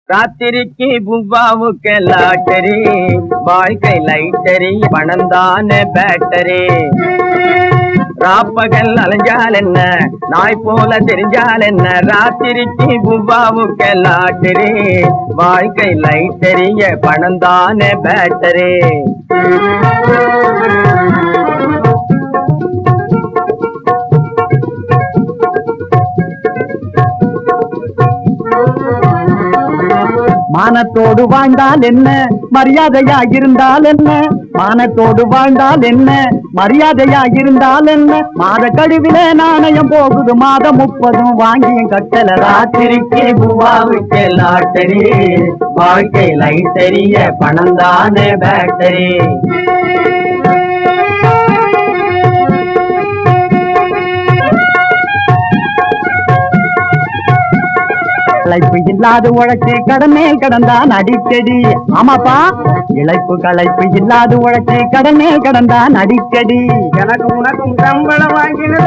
ராத்திரிக்கு புவ்வாவுக்கு லாட்டரி, வாழ்க்கை லைட்டரி, பணந்தான பேட்டரி. ராப்பகல் அலைஞ்சால் என்ன, நாய் போல தெரிஞ்சால் என்ன, ராத்திரிக்கு புவ்வாவுக்கு லாட்டரி, வாழ்க்கை லைட்டரிய, பணந்தான பேட்டரி. மானத்தோடு வாழ்ந்தால் என்ன, மரியாதையா இருந்தால் என்ன, மானத்தோடு வாழ்ந்தால் என்ன, மரியாதையா இருந்தால் என்ன, மாத கழிவிலே நாணயம் போகுது, மாதம் 30 வாங்கியும் கட்டல. ராத்திரிக்கு புவ்வாவுக்கு லாட்டரி, வாழ்க்கை லைட்டரிய, பணந்தான பேட்டரி. இழைப்பு இல்லாது உழைச்சி கடனே கடந்தான் அடிக்கடி. ஆமாப்பா, இழைப்பு களைப்பு இல்லாது உழைச்சி கடனே கடந்தான் அடிக்கடி. எனக்கு உனக்கும் சம்பளம் வாங்கினே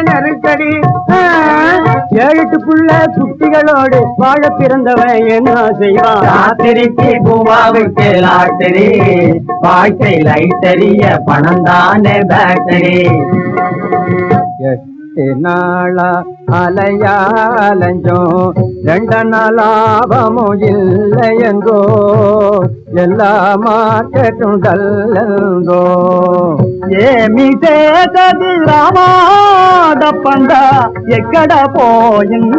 நெருக்கடி. 7-8 குட்டிகளோடு வாழ பிறந்தவன் என்ன செய்வான்? ராத்திரிக்கு புவ்வாவுக்கு லாட்டரி, வாழ்க்கை லைட்டரிய, பணந்தான பேட்டரி. 8 நாளா அலையாலஞ்சோம், 2 நாளாபமும் இல்லை என்றோ, எல்லா மாற்றட்டும் தல்லோ. ஏமி சேதது ராமாத பண்டா எக்கட போயும்.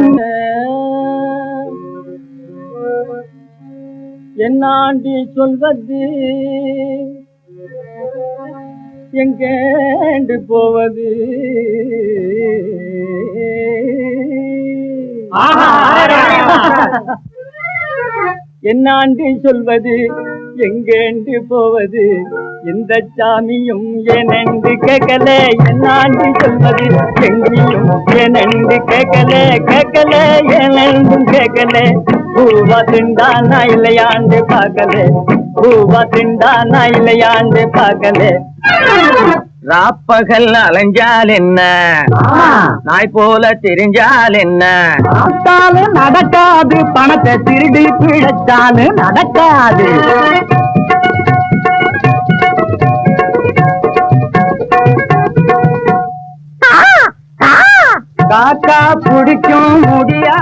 என்னாண்டி சொல்வது, எங்கேண்டு போவது? என்னாண்டி சொல்வது, எங்கேண்டு போவது? இந்த சாமியும் ஏனென்று கேட்கல, என்னாண்டி சொல்வது எங்கேயும் ஏனென்று கேட்கல, கேட்கல ஏனென்றும் கேட்கல. பூவா திண்டானா இல்லையாண்டு பார்க்கல, பூவா திண்டானா இல்லையாண்டு பார்க்கல. ராப்பகல் அலைஞ்சால் என்ன, நாய் போல தெரிஞ்சால் என்ன, பார்த்தாலும் நடக்காது, பணத்தை திருடி பிழைச்சாலும் நடக்காது. காக்கா பிடிக்கும் முடியா.